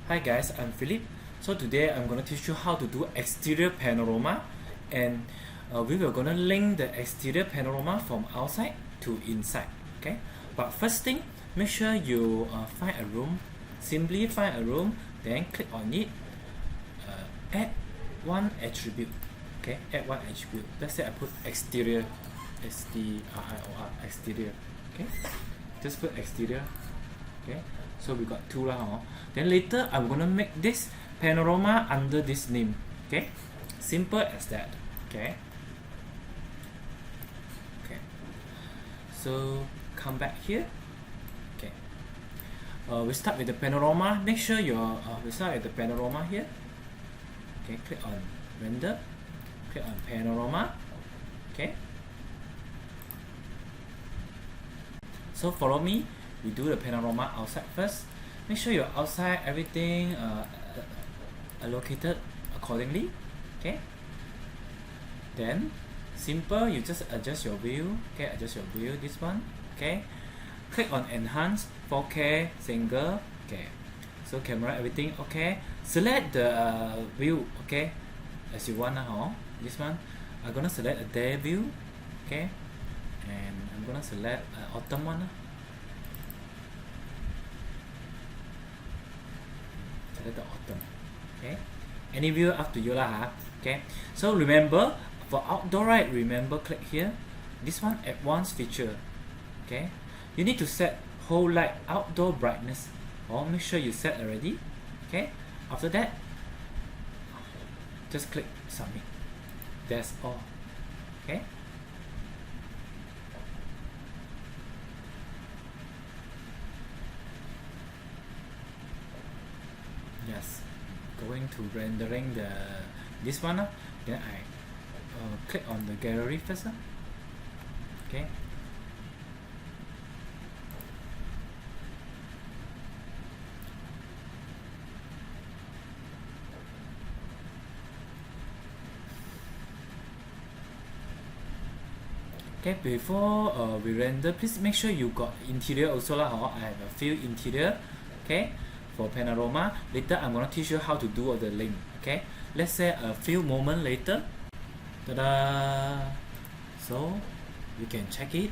Hi guys, I'm Philip. So today I'm going to teach you how to do exterior panorama, and we will going to link the exterior panorama from outside to inside. Okay, but first thing, make sure you find a room. Simply find a room, then click on it. Add one attribute. Okay, add one attribute. Let's say I put exterior, S-T-R-I-O-R, exterior. Okay, just put exterior. Okay, so we got two lah. Then later I'm gonna make this panorama under this name. Okay, simple as that. Okay. Okay. So come back here. Okay. We start with the panorama. Make sure we start with the panorama here. Okay. Click on render. Click on panorama. Okay. So follow me. We do the panorama outside first. Make sure your outside everything allocated accordingly. Okay. Then simple, you just adjust your view. Okay, adjust your view. This one. Okay. Click on enhance 4K single. Okay. So camera everything okay. Select the view. Okay, as you want now. This one, I'm gonna select a day view. Okay, and I'm gonna select autumn one. Select the autumn. Okay, any view up to you lah. Okay, so remember for outdoor, right? Remember click here. This one advanced feature. Okay, you need to set whole light outdoor brightness. Or make sure you set already. Okay, after that, just click submit. That's all. Okay. Yes, going to rendering this one. Then I click on the gallery first. Okay. Okay, before we render, please make sure you got interior also lah. I have a few interior. Okay, for panorama. Later I'm gonna teach you how to do all the link. Okay, let's say a few moments later. Ta-da! So you can check it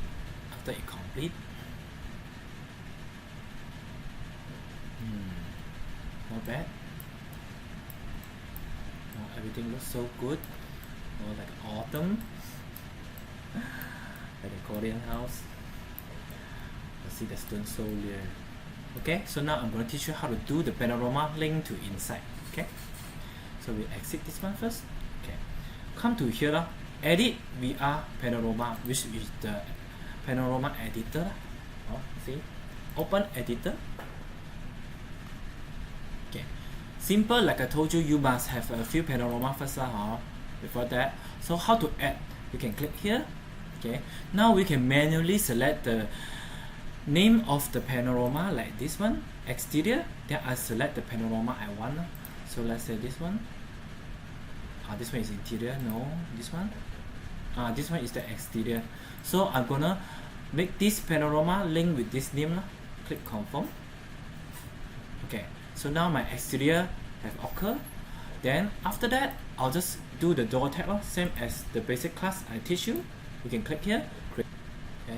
after it complete. Not bad. Everything looks so good. More like autumn. Like a Korean house. You see the stone so there. Okay, so now I'm going to teach you how to do the panorama link to inside. Okay, so we exit this one first. Okay, come to here, edit VR panorama, which is the panorama editor. Oh, see, open editor. Okay, simple, like I told you, you must have a few panorama first before that. So how to add? You can click here. Okay, now we can manually select the name of the panorama, like this one, exterior. Then I select the panorama I want. So let's say this one. This one is interior. No, this one. This one is the exterior. So I'm gonna make this panorama link with this name. Click confirm. Okay, so now my exterior have occurred. Then after that, I'll just do the door tag, same as the basic class I teach you. You can click here. Okay,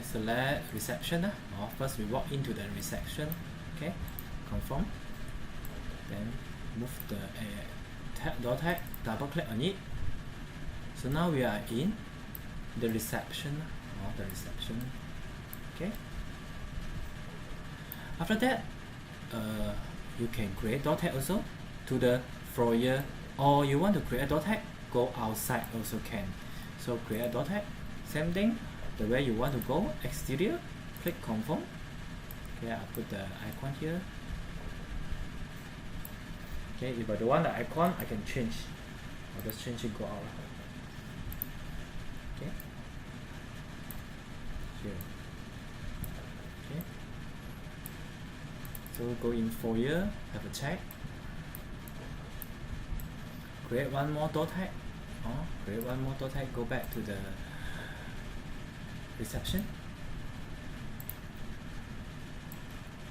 select reception. First we walk into the reception. Okay, confirm. Then move the door tag. Double click on it. So now we are in the reception. The reception. Okay. After that, you can create door tag also to the foyer, or you want to create a door tag, go outside also can. So create a door tag, same thing, the way you want to go, exterior, click confirm. Okay, I put the icon here. Okay, if I don't want the icon, I can change. I'll just change it, go out. Okay. Here. Okay. So go in foyer, have a check. Create one more door tag. Create one more door tag. Go back to the reception.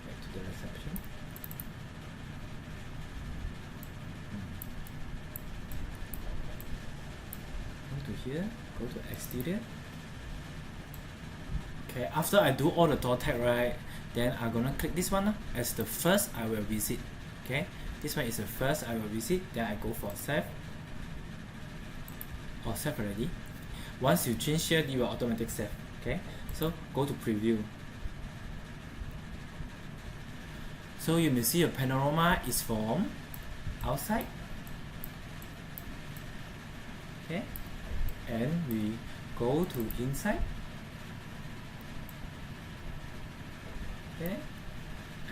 Back to the reception. here, go to exterior. Okay, after I do all the door tag, right, then I'm gonna click this one as the first I will visit. Okay, this one is the first I will visit. Then I go for save. Or save already. Once you change here, you will automatically save. Okay, so go to preview. So you may see a panorama is from outside. Okay, and we go to inside. Okay,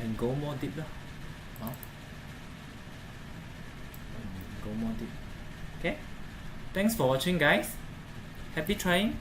and go more deep. Go more deep. Okay, thanks for watching, guys. Happy trying. Bye.